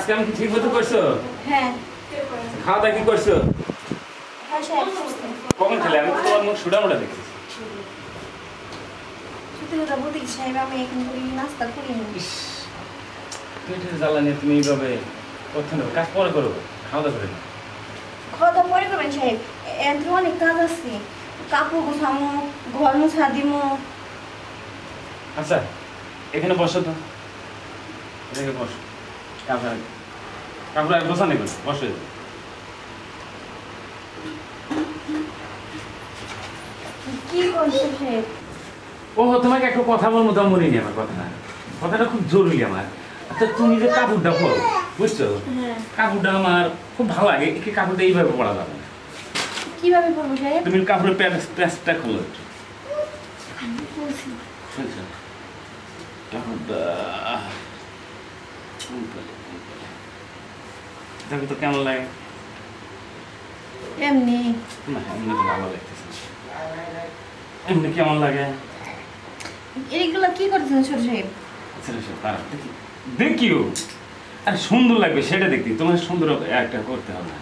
কাম কি ঠিক মতো করছো? হ্যাঁ। খাওয়া দাওয়া কি করছো? হ্যাঁ সাহেব। কখন খেলে? আমি তো তোমার মুখ সুডা মোটা দেখতেছি। সত্যি কথা বলতে কি সাহেব, আমি এখন করি নাস্তা করিনি। পেটের জ্বালা নিয়ে তুমি এইভাবে করতে না, কাজ পরে করো, খাওয়া দাওয়া করে না। খাওয়া দাওয়া পরে করবেন সাহেব, এর অনেক কাজ আছে। কাপড় গোছামো, ঘর মোছা দিমো। আচ্ছা এখানে বসো তো, এখানে বসো। কাপড় আর গোছানো করো, বসো। কি করছেন সাহেব? ও তোমাকে একটা কথা বলবো, তো মনে নেই আমার কথাটা খুব জরুরি আমার। আচ্ছা তুমি যে কাপড়টা পরো, বুঝছো? কাপড়টা আমার খুব ভালো লাগে। এই কাপড়টা এইভাবে পরা যাবে না। কিভাবে পরবো সাহেব? তুমি কাপড়ের প্যাচটা খোলো একটু। বুঝছো? কাপড়টা দেখো তো কেমন লাগে। এমনি না এমনি তো ভালো লাগতেছে। এমনি কেমন লাগে? এইগুলো কি করতেছেন ছোট সাহেব? দেখিও আর সুন্দর লাগবে সেটা দেখতে, তোমার সুন্দর একটা করতে হবে।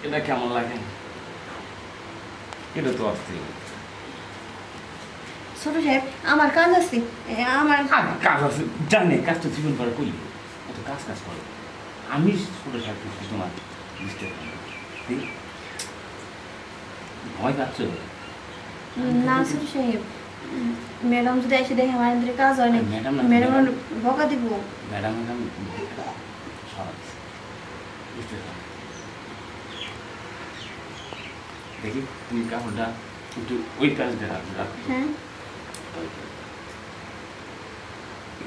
এটা কেমন লাগে? এটা তো অস্থির। ছোট সাহেব আমার কাজ আছে, আমার কাজ আছে জানি, কাজটা জীবন করে করি, এত কাজ করো। আমি ছোট সাহেব তোমার বুঝতে পারি ভয় পাচ্ছ? না ছোট সাহেব, ম্যাডাম যদি এসে দেখে আমার এদের কাজ হয় না, ম্যাডাম বকা দিব। ম্যাডাম সহজ বুঝতে পারি। দেখি তুমি কাপড়টা একটু ওই কাজটা রাখো। হ্যাঁ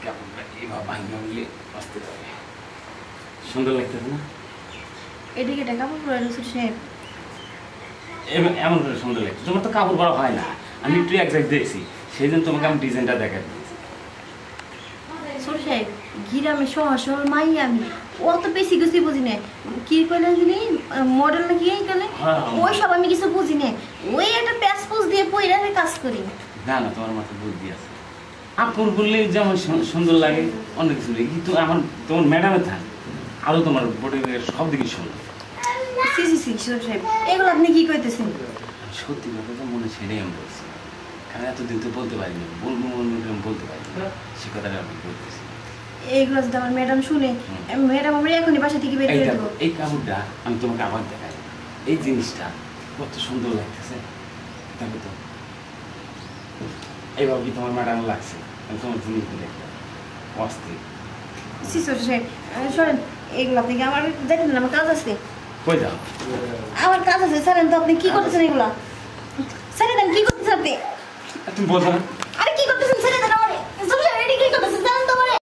কাপড়টা এভাবে ভাঙলে আসতে হবে, সুন্দর লাগতেছে না? এদিকে এটা কাপড় পরে ছোট সাহেব। এমন করে সুন্দর লাগছে। তোমার তো কাপড় পরা হয় না, আমি একটু একজাক্ট দেখছি, সেই জন্য তোমাকে আমি ডিজাইনটা দেখা দিয়েছি। ছোট সাহেব গ্রামে সহজ সরল মাই আমি, অত বেশি কিছু বুঝি না। কি করলেন যিনি মডেল নাকি এই করলে ওই সব আমি কিছু বুঝি না। ওই একটা প্যাসপোজ দিয়ে পইরা আমি কাজ করি। না না তোমার মাথায় বুদ্ধি আছে। কাপড় বললে যেমন সুন্দর লাগে অনেক কিছু লাগে, কিন্তু তোমার ম্যাডামের থাক আরো তোমার বডির সব দিকে সুন্দর। সি সি সি ছোট সাহেব, এগুলো আপনি কি কইতেছেন? সত্যি কথা তো মনে সেটাই আমি বলছি, কারণ এতদিন তো বলতে পারিনি, বলতে পারি সে কথাটা আমি বলতেছি। এইগুলো যদি আমার ম্যাডাম শুনে, ম্যাডাম আমরা এখনই বাসা থেকে বের করে দেবো। এই কাপড়টা আমি তোমাকে আবার দেখাই, এই জিনিসটা কত সুন্দর লাগতেছে দেখো তো। এইভাবে কি তোমার ম্যাডাম লাগছে? আমি তোমার জিনিস দেখলাম অস্থির। সি ছোট সাহেব শোনেন, এগুলো আপনি কি আমার দেখেন না, আমার কাজ আছে। কই যাও? আমার কাজ আছে, স্যারেন তো আপনি কি করতেছেন এগুলা? স্যারেন কি করতেছেন আপনি? তুমি বোঝো না?